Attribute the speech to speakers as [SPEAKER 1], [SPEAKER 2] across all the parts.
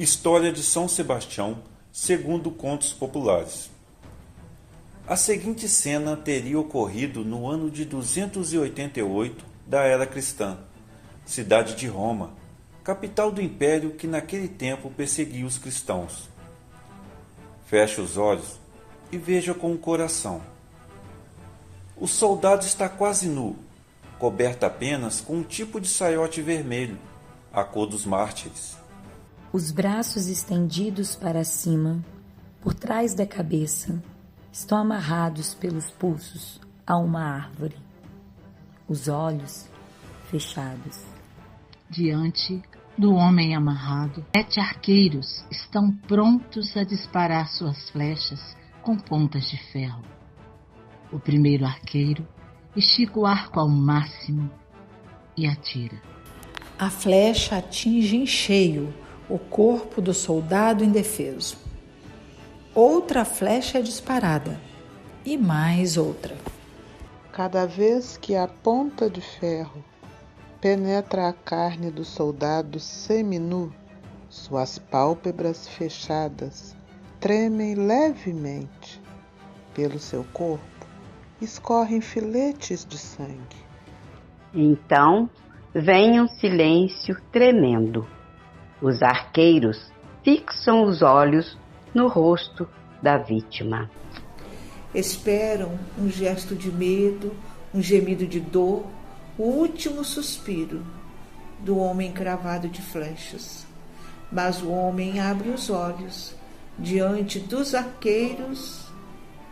[SPEAKER 1] História de São Sebastião, segundo contos populares. A seguinte cena teria ocorrido no ano de 288 da era cristã, cidade de Roma, capital do império que naquele tempo perseguia os cristãos. Feche os olhos e veja com o coração. O soldado está quase nu, coberto apenas com um tipo de saiote vermelho, a cor dos mártires.
[SPEAKER 2] Os braços estendidos para cima, por trás da cabeça, estão amarrados pelos pulsos a uma árvore. Os olhos fechados.
[SPEAKER 3] Diante do homem amarrado, 7 arqueiros estão prontos a disparar suas flechas com pontas de ferro. O primeiro arqueiro estica o arco ao máximo e atira.
[SPEAKER 4] A flecha atinge em cheio o corpo do soldado indefeso. Outra flecha é disparada e mais outra.
[SPEAKER 5] Cada vez que a ponta de ferro penetra a carne do soldado seminu, suas pálpebras fechadas tremem levemente. Pelo seu corpo escorrem filetes de sangue.
[SPEAKER 6] Então vem um silêncio tremendo. Os arqueiros fixam os olhos no rosto da vítima.
[SPEAKER 7] Esperam um gesto de medo, um gemido de dor, o último suspiro do homem cravado de flechas. Mas o homem abre os olhos diante dos arqueiros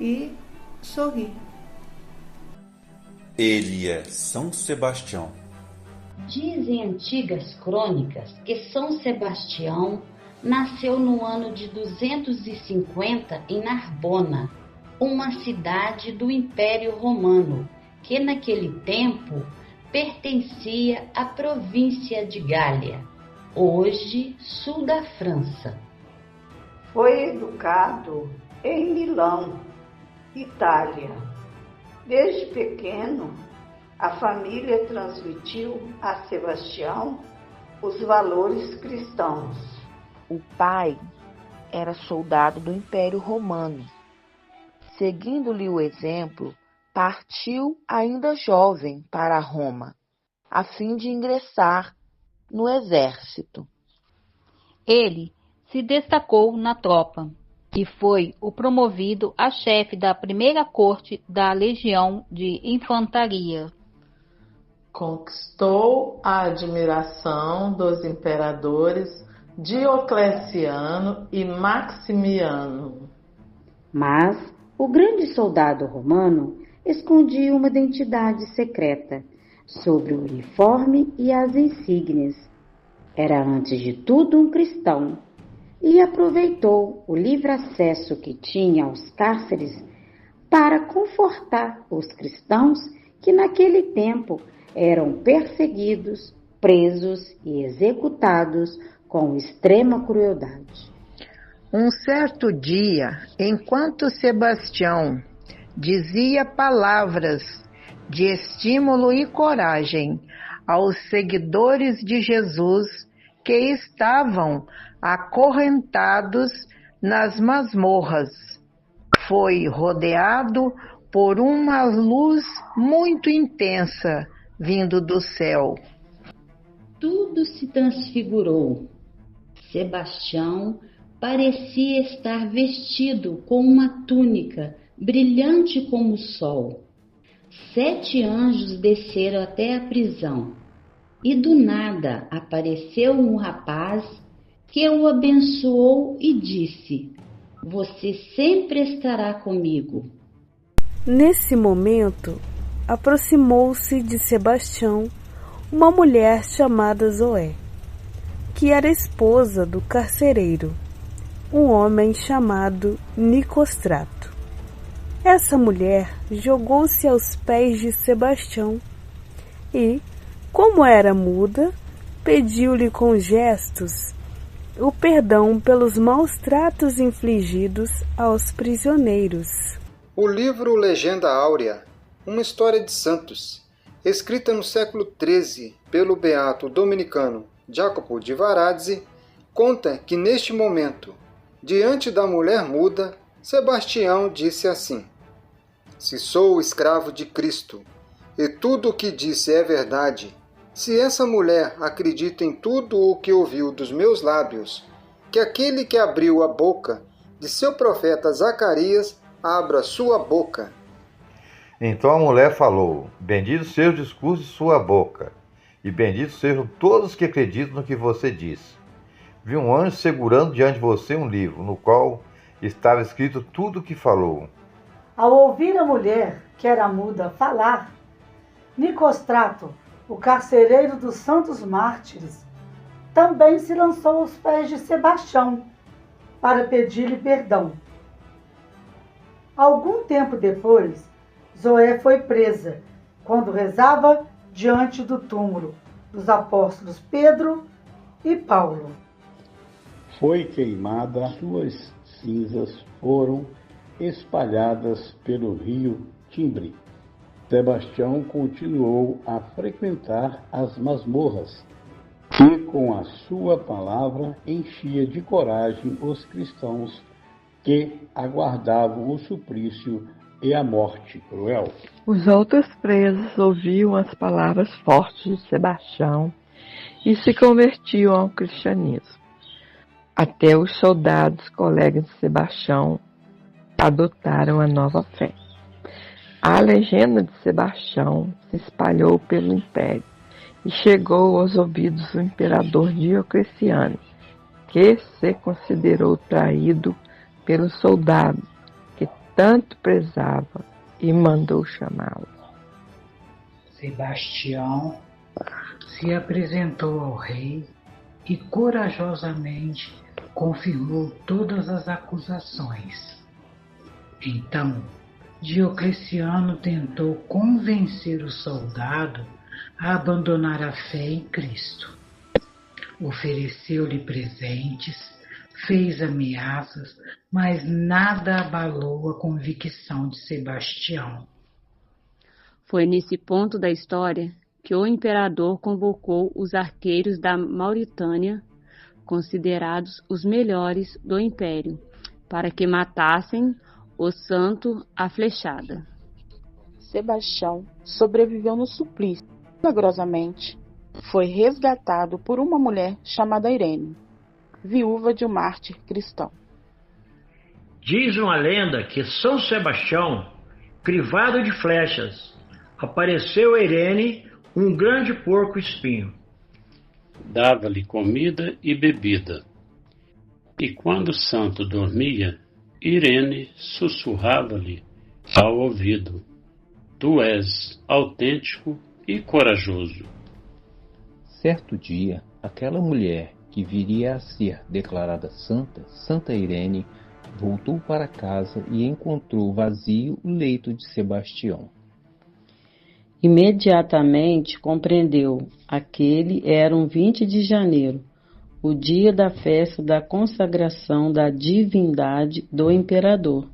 [SPEAKER 7] e sorri.
[SPEAKER 1] Ele é São Sebastião.
[SPEAKER 8] Dizem antigas crônicas que São Sebastião nasceu no ano de 250 em Narbona, uma cidade do Império Romano, que naquele tempo pertencia à província de Gália, hoje sul da França.
[SPEAKER 9] Foi educado em Milão, Itália. Desde pequeno, a família transmitiu a Sebastião os valores cristãos.
[SPEAKER 10] O pai era soldado do Império Romano. Seguindo-lhe o exemplo, partiu ainda jovem para Roma, a fim de ingressar no exército.
[SPEAKER 11] Ele se destacou na tropa e foi o promovido a chefe da primeira corte da Legião de Infantaria.
[SPEAKER 12] Conquistou a admiração dos imperadores Diocleciano e Maximiano.
[SPEAKER 6] Mas o grande soldado romano escondia uma identidade secreta sobre o uniforme e as insígnias. Era, antes de tudo, um cristão e aproveitou o livre acesso que tinha aos cárceres para confortar os cristãos que naquele tempo eram perseguidos, presos e executados com extrema crueldade.
[SPEAKER 13] Um certo dia, enquanto Sebastião dizia palavras de estímulo e coragem aos seguidores de Jesus que estavam acorrentados nas masmorras, foi rodeado por uma luz muito intensa vindo do céu.
[SPEAKER 8] Tudo se transfigurou. Sebastião parecia estar vestido com uma túnica brilhante como o sol. 7 anjos desceram até a prisão e do nada apareceu um rapaz que o abençoou e disse: "Você sempre estará comigo."
[SPEAKER 14] Nesse momento, aproximou-se de Sebastião uma mulher chamada Zoé, que era esposa do carcereiro, um homem chamado Nicostrato. Essa mulher jogou-se aos pés de Sebastião e, como era muda, pediu-lhe com gestos o perdão pelos maus tratos infligidos aos prisioneiros.
[SPEAKER 15] O livro Legenda Áurea, uma história de santos, escrita no século XIII pelo beato dominicano Jacopo de Varazzi, conta que neste momento, diante da mulher muda, Sebastião disse assim: se sou escravo de Cristo, e tudo o que disse é verdade, se essa mulher acredita em tudo o que ouviu dos meus lábios, que aquele que abriu a boca de seu profeta Zacarias abra sua boca.
[SPEAKER 16] Então a mulher falou: bendito seja o discurso de sua boca, e benditos sejam todos que acreditam no que você diz. Vi um anjo segurando diante de você um livro, no qual estava escrito tudo o que falou.
[SPEAKER 17] Ao ouvir a mulher, que era muda, falar, Nicostrato, o carcereiro dos santos mártires, também se lançou aos pés de Sebastião para pedir-lhe perdão. Algum tempo depois, Zoé foi presa, quando rezava diante do túmulo dos apóstolos Pedro e Paulo.
[SPEAKER 18] Foi queimada, suas cinzas foram espalhadas pelo rio Timbre. Sebastião continuou a frequentar as masmorras e, com a sua palavra, enchia de coragem os cristãos que aguardavam o suplício e a morte cruel.
[SPEAKER 10] Os outros presos ouviam as palavras fortes de Sebastião e se convertiam ao cristianismo. Até os soldados, colegas de Sebastião, adotaram a nova fé. A legenda de Sebastião se espalhou pelo império e chegou aos ouvidos do imperador Diocleciano, que se considerou traído pelo soldado que tanto prezava e mandou chamá-lo.
[SPEAKER 19] Sebastião se apresentou ao rei e corajosamente confirmou todas as acusações. Então, Diocleciano tentou convencer o soldado a abandonar a fé em Cristo. Ofereceu-lhe presentes, fez ameaças, mas nada abalou a convicção de Sebastião.
[SPEAKER 20] Foi nesse ponto da história que o imperador convocou os arqueiros da Mauritânia, considerados os melhores do império, para que matassem o santo à flechada.
[SPEAKER 10] Sebastião sobreviveu no suplício. Milagrosamente, foi resgatado por uma mulher chamada Irene, viúva de um mártir cristão.
[SPEAKER 21] Diz uma lenda que São Sebastião, crivado de flechas, apareceu a Irene um grande porco-espinho.
[SPEAKER 22] Dava-lhe comida e bebida. E quando o santo dormia, Irene sussurrava-lhe ao ouvido: tu és autêntico e corajoso.
[SPEAKER 23] Certo dia, aquela mulher que viria a ser declarada santa, Santa Irene, voltou para casa e encontrou vazio o leito de Sebastião.
[SPEAKER 24] Imediatamente compreendeu, aquele era um 20 de janeiro, o dia da festa da consagração da divindade do imperador.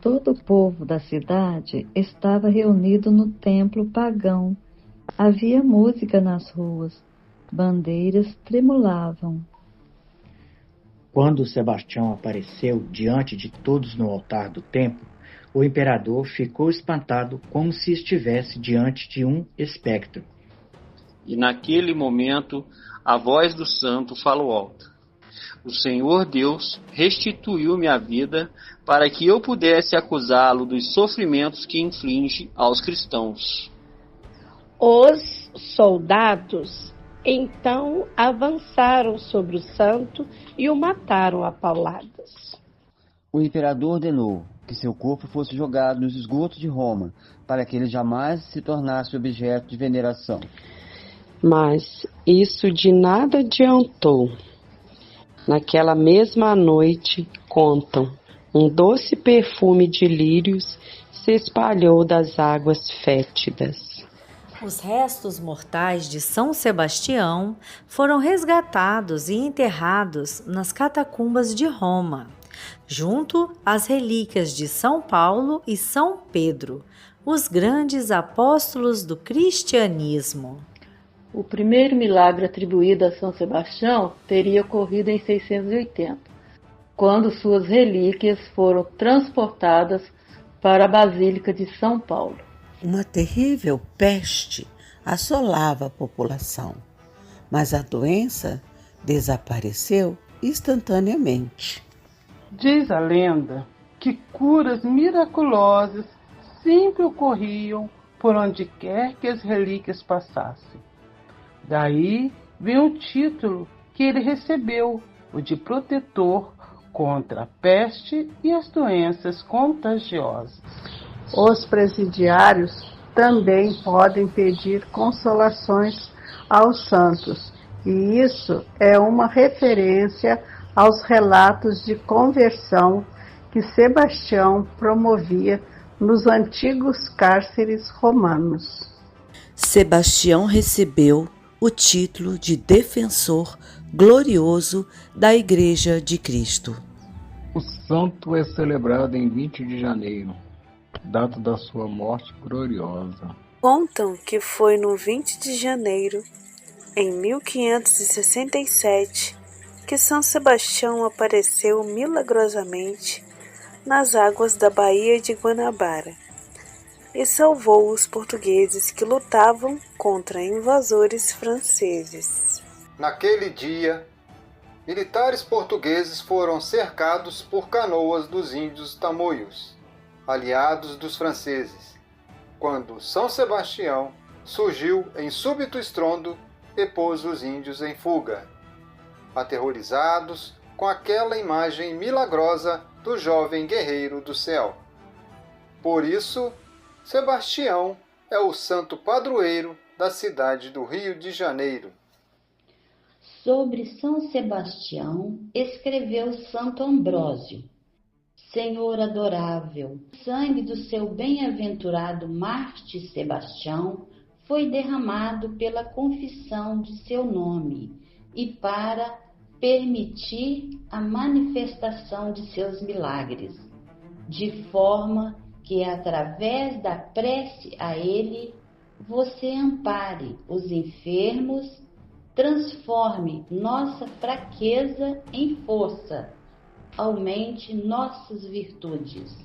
[SPEAKER 2] Todo o povo da cidade estava reunido no templo pagão. Havia música nas ruas, bandeiras tremulavam.
[SPEAKER 25] Quando Sebastião apareceu diante de todos no altar do templo, o imperador ficou espantado como se estivesse diante de um espectro.
[SPEAKER 26] E naquele momento a voz do santo falou alto: o Senhor Deus restituiu-me a vida para que eu pudesse acusá-lo dos sofrimentos que inflige aos cristãos.
[SPEAKER 27] Os soldados então avançaram sobre o santo e o mataram a pauladas.
[SPEAKER 28] O imperador ordenou que seu corpo fosse jogado nos esgotos de Roma, para que ele jamais se tornasse objeto de veneração.
[SPEAKER 27] Mas isso de nada adiantou. Naquela mesma noite, contam, um doce perfume de lírios se espalhou das águas fétidas.
[SPEAKER 29] Os restos mortais de São Sebastião foram resgatados e enterrados nas catacumbas de Roma, junto às relíquias de São Paulo e São Pedro, os grandes apóstolos do cristianismo.
[SPEAKER 1] O primeiro milagre atribuído a São Sebastião teria ocorrido em 680, quando suas relíquias foram transportadas para a Basílica de São Paulo.
[SPEAKER 3] Uma terrível peste assolava a população, mas a doença desapareceu instantaneamente.
[SPEAKER 4] Diz a lenda que curas miraculosas sempre ocorriam por onde quer que as relíquias passassem. Daí vem o título que ele recebeu, o de protetor contra a peste e as doenças contagiosas.
[SPEAKER 14] Os presidiários também podem pedir consolações aos santos, e isso é uma referência aos relatos de conversão que Sebastião promovia nos antigos cárceres romanos.
[SPEAKER 3] Sebastião recebeu o título de defensor glorioso da Igreja de Cristo.
[SPEAKER 5] O santo é celebrado em 20 de janeiro, data da sua morte gloriosa.
[SPEAKER 14] Contam que foi no 20 de janeiro, em 1567, que São Sebastião apareceu milagrosamente nas águas da Baía de Guanabara e salvou os portugueses que lutavam contra invasores franceses.
[SPEAKER 15] Naquele dia, militares portugueses foram cercados por canoas dos índios tamoios, aliados dos franceses, quando São Sebastião surgiu em súbito estrondo e pôs os índios em fuga, aterrorizados com aquela imagem milagrosa do jovem guerreiro do céu. Por isso, Sebastião é o santo padroeiro da cidade do Rio de Janeiro.
[SPEAKER 8] Sobre São Sebastião, escreveu Santo Ambrósio: Senhor adorável, o sangue do seu bem-aventurado Marte Sebastião foi derramado pela confissão de seu nome e para permitir a manifestação de seus milagres, de forma que, através da prece a ele, você ampare os enfermos, transforme nossa fraqueza em força, aumente nossas virtudes.